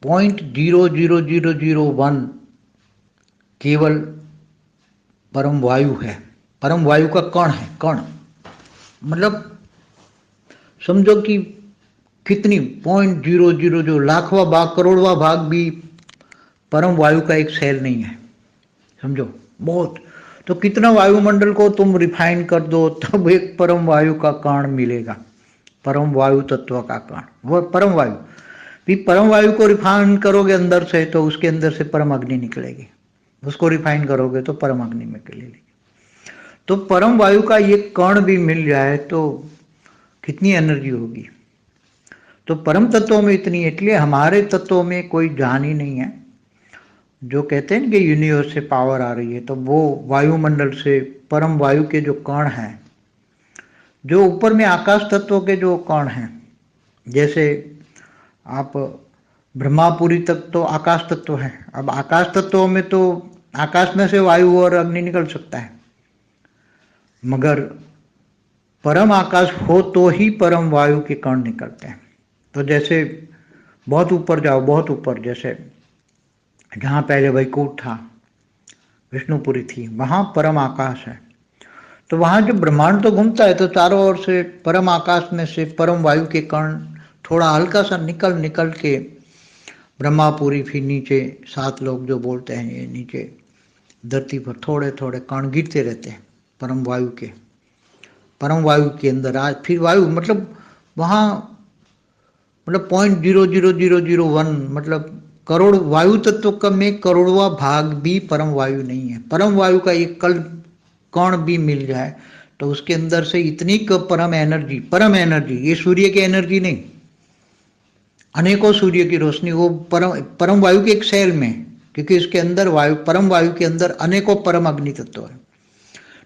0.00001 केवल परम वायु है। परम वायु का कण है। कण मतलब समझो कि कितनी 0.00 जो लाखवां भाग करोड़वां भाग भी परम वायु का एक सेल नहीं है। समझो बहुत। तो कितना वायुमंडल को तुम रिफाइन कर दो तब एक परम वायु का कण मिलेगा। परम वायु तत्व का कण वो परम वायु। भी परम वायु को रिफाइन करोगे अंदर से तो उसके अंदर से परम अग्नि निकलेगी। उसको रिफाइन करोगे तो परम अग्नि में निकलेगी। तो परम वायु का ये कण भी मिल जाए तो कितनी एनर्जी होगी। तो परम तत्वों में इतनी, इसलिए हमारे तत्वों में कोई जान ही नहीं है। जो कहते हैं कि यूनिवर्स से पावर आ रही है, तो वो वायुमंडल से परम वायु के जो कण हैं, जो ऊपर में आकाश तत्व के जो कण हैं, जैसे आप ब्रह्मापुरी तक तो आकाश तत्व है। अब आकाश तत्वों में तो आकाश में से वायु और अग्नि निकल सकता है, मगर परम आकाश हो तो ही परम वायु के कण निकलते हैं। तो जैसे बहुत ऊपर जाओ, बहुत ऊपर, जैसे जहाँ पहले वैकुंठ था, विष्णुपुरी थी, वहाँ परम आकाश है। तो वहाँ जो ब्रह्मांड तो घूमता है, तो चारों ओर से परम आकाश में से परम वायु के कण थोड़ा हल्का सा निकल निकल के ब्रह्मापुरी, फिर नीचे 7 लोग जो बोलते हैं, ये नीचे धरती पर थोड़े थोड़े कण गिरते रहते हैं परम वायु के। परम वायु के अंदर आज फिर वायु मतलब वहाँ मतलब 0.00001 मतलब करोड़ वायु तत्व का में करोड़वा भाग भी परम वायु नहीं है। परम वायु का एक कण भी मिल जाए तो उसके अंदर से इतनी परम एनर्जी, परम एनर्जी, ये सूर्य की एनर्जी नहीं, अनेकों सूर्य की रोशनी, वो परम वायु के एक सेल में, क्योंकि इसके अंदर वायु, परम वायु के अंदर अनेकों परम अग्नि तत्व है।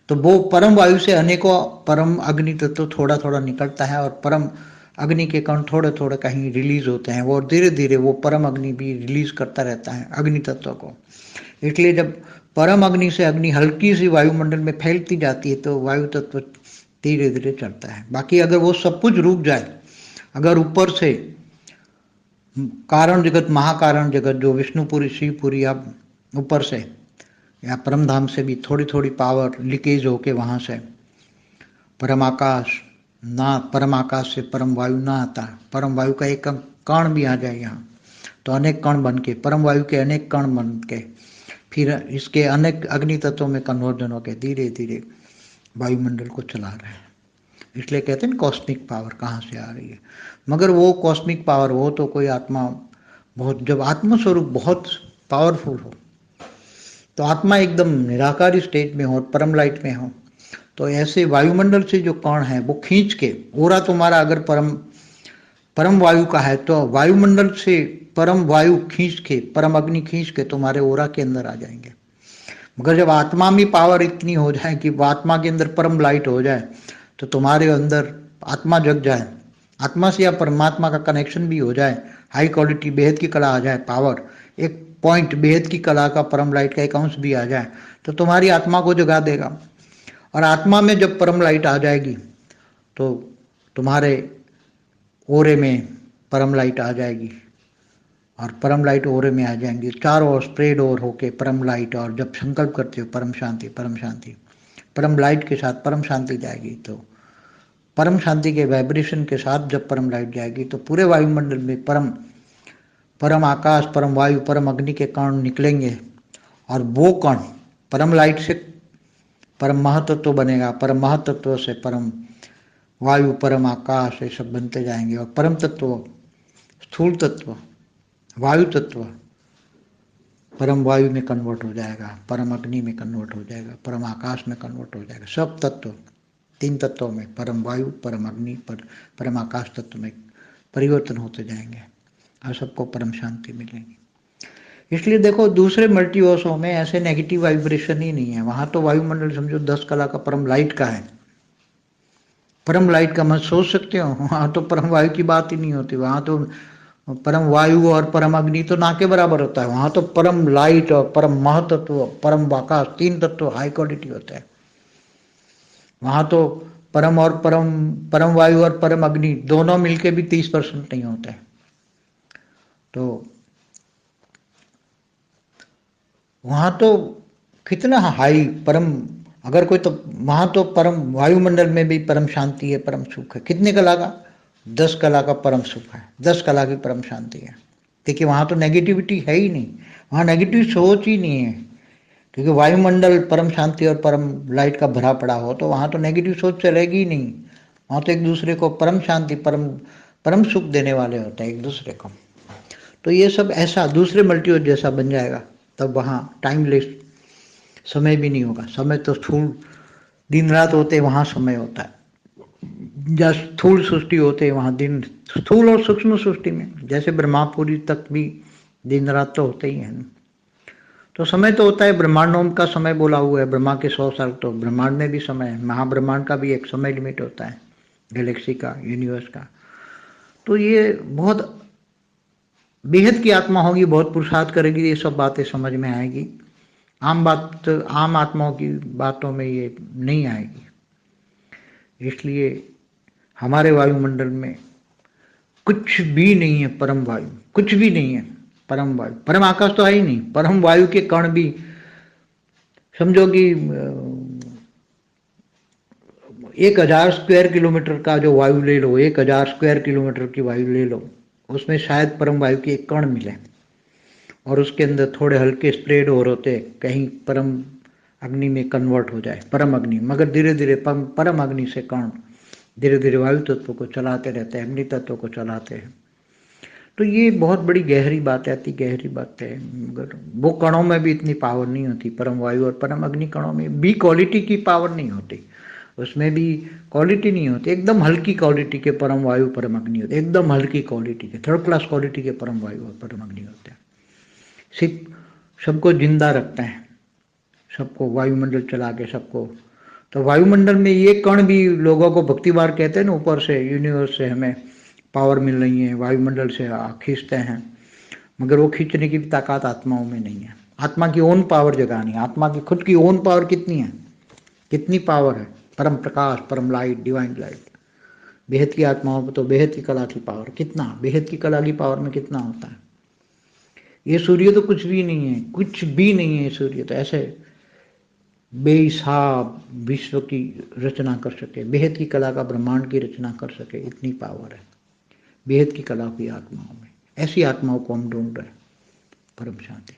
तो वो परम वायु से अनेकों परम अग्नि तत्व थोड़ा थोड़ा निकलता है, और परम अग्नि के कण थोड़े थोड़े कहीं रिलीज होते हैं, और धीरे धीरे वो परम अग्नि भी रिलीज करता रहता है अग्नि तत्व को। इसलिए जब परम अग्नि से अग्नि हल्की सी वायुमंडल में फैलती जाती है तो वायु तत्व धीरे धीरे चढ़ता है। बाकी अगर वो सब कुछ रुक जाए, अगर ऊपर से कारण जगत, महाकारण जगत, जो विष्णुपुरी, शिवपुरी, अब ऊपर से या परम धाम से भी थोड़ी थोड़ी पावर लीकेज होके वहाँ से परम आकाश ना, परम आकाश से परम वायु ना आता, परम वायु का एक कण भी आ जाए यहाँ, तो अनेक कण बन के, परम वायु के अनेक कण बन के फिर इसके अनेक अग्नि तत्वों में कन्वर्जन होकर धीरे धीरे वायुमंडल को चला रहे हैं। इसलिए कहते हैं कॉस्मिक पावर कहाँ से आ रही है। मगर वो कॉस्मिक पावर, वो तो कोई आत्मा बहुत, जब आत्मस्वरूप बहुत पावरफुल हो, तो आत्मा एकदम निराकारी स्टेट में हो, परम लाइट में हो, तो ऐसे वायुमंडल से जो कण है वो खींच के, ओरा तुम्हारा अगर परम वायु का है तो वायुमंडल से परम वायु खींच के, परम अग्नि खींच के तुम्हारे ओरा के अंदर आ जाएंगे। मगर जब आत्मा में पावर इतनी हो जाए कि आत्मा के अंदर परम लाइट हो जाए, तो तुम्हारे अंदर आत्मा जग जाए, आत्मा से या परमात्मा का कनेक्शन भी हो जाए, हाई क्वालिटी बेहद की कला आ जाए, पावर एक पॉइंट बेहद की कला का, परम लाइट का एक अंश भी आ जाए, तो तुम्हारी आत्मा को जगा देगा। और आत्मा में जब परम लाइट आ जाएगी तो तुम्हारे ओरे में परम लाइट आ जाएगी, और परम लाइट ओरे में आ जाएंगी, चारों ओर स्प्रेड ओवर होके परम लाइट। और जब संकल्प करते हो परम शांति, परम शांति, परम लाइट के साथ परम शांति जाएगी, तो परम शांति के वाइब्रेशन के साथ जब परम लाइट जाएगी तो पूरे वायुमंडल में परम आकाश, परम वायु, परम अग्नि के कण निकलेंगे, और वो कण परम लाइट से परम महतत्व बनेगा, परम महतत्व से परम वायु, परम आकाश, ये सब बनते जाएंगे, और परम तत्व, स्थूल तत्व, वायु तत्व परम वायु में कन्वर्ट हो जाएगा, परम अग्नि में कन्वर्ट हो जाएगा, परम आकाश में कन्वर्ट हो जाएगा। सब तत्व, 3 तत्वों में, परम वायु, परम अग्नि, परम आकाश तत्व में परिवर्तन होते जाएंगे, और सबको परम शांति मिलेगी। इसलिए देखो दूसरे मल्टीवर्सों में ऐसे नेगेटिव वाइब्रेशन ही नहीं है। वहाँ तो वायुमंडल समझो 10 कला का परम लाइट का है, परम लाइट का मत सोच सकते हो। वहाँ तो परम वायु की बात ही नहीं होती, वहाँ तो परम वायु और परम अग्नि तो ना के बराबर होता है। वहाँ तो परम लाइट और परम महतत्व, परम आकाश, 3 तत्व हाई क्वालिटी होते हैं। वहाँ तो परम और परम वायु और परम अग्नि दोनों मिलके भी 30% नहीं होते। तो वहाँ तो कितना हाई परम, अगर कोई तो वहाँ तो परम वायुमंडल में भी परम शांति है, परम सुख है। कितने कला का? 10 कला का परम सुख है, 10 कला की परम शांति है। देखिए वहाँ तो नेगेटिविटी है ही नहीं, वहाँ नेगेटिव सोच ही नहीं है, क्योंकि वायुमंडल परम शांति और परम लाइट का भरा पड़ा हो तो वहाँ तो नेगेटिव सोच चलेगी ही नहीं। वहाँ तो एक दूसरे को परम शांति परम परम सुख देने वाले होते हैं एक दूसरे को। तो ये सब ऐसा दूसरे मल्टीवर्स जैसा बन जाएगा, तब वहाँ टाइमलेस समय भी नहीं होगा। समय तो स्थूल दिन रात होते वहाँ समय होता है, जहाँ स्थूल सृष्टि होते वहाँ दिन, स्थूल और सूक्ष्म सृष्टि में जैसे ब्रह्मापुरी तक भी दिन रात तो होते ही हैं। तो समय तो होता है, ब्रह्मांडों का समय बोला हुआ है, ब्रह्मा के 100 साल, तो ब्रह्मांड में भी समय है, महाब्रह्मांड का भी एक समय लिमिट होता है, गैलेक्सी का, यूनिवर्स का। तो ये बहुत बेहद की आत्मा होगी, बहुत पुरुषार्थ करेगी, ये सब बातें समझ में आएगी। आम बात, आम आत्माओं की बातों में ये नहीं आएगी। इसलिए हमारे वायुमंडल में कुछ भी नहीं है परम वायु, कुछ भी नहीं है परम वायु। परम आकाश तो है ही नहीं, परम वायु के कण भी समझो कि 1000 स्क्वायर किलोमीटर का जो वायु ले लो, 1000 स्क्वायर किलोमीटर की वायु ले लो, उसमें शायद परम वायु के एक कण मिले, और उसके अंदर थोड़े हल्के स्प्रेड और होते, कहीं परम अग्नि में कन्वर्ट हो जाए, परम अग्नि। मगर धीरे धीरे परम अग्नि से कण धीरे धीरे वायु तत्व को चलाते रहते हैं, अग्नि तत्व को चलाते हैं। तो ये बहुत बड़ी गहरी बात है, अति गहरी बात है। मगर वो कणों में भी इतनी पावर नहीं होती, परम वायु और परम अग्नि कणों में भी क्वालिटी की पावर नहीं होती, उसमें भी क्वालिटी नहीं होती। एकदम हल्की क्वालिटी के परम वायु परम अग्नि होते, एकदम हल्की क्वालिटी के, थर्ड क्लास क्वालिटी के परम वायु और परम अग्नि होते हैं। सिर्फ सबको जिंदा रखते हैं, सबको वायुमंडल चला के सबको। तो वायुमंडल में ये कण भी लोगों को भक्तिवार कहते हैं ना, ऊपर से यूनिवर्स से हमें पावर मिल रही है, वायुमंडल से खींचते हैं, मगर वो खींचने की भी ताकत आत्माओं में नहीं है। आत्मा की ओन पावर जगानी, आत्मा की खुद की ओन पावर कितनी है, कितनी पावर है, परम प्रकाश, परम लाइट, डिवाइन लाइट। बेहद की आत्माओं में तो बेहद की कला की पावर कितना, बेहद की कला की पावर में कितना होता है। ये सूर्य तो कुछ भी नहीं है, कुछ भी नहीं है। सूर्य तो ऐसे बेहिसाब विश्व की रचना कर सके, बेहद की कला का ब्रह्मांड की रचना कर सके, इतनी पावर है बेहद की कला की आत्माओं में। ऐसी आत्माओं को हम ढूंढ रहे हैं, परम शांति।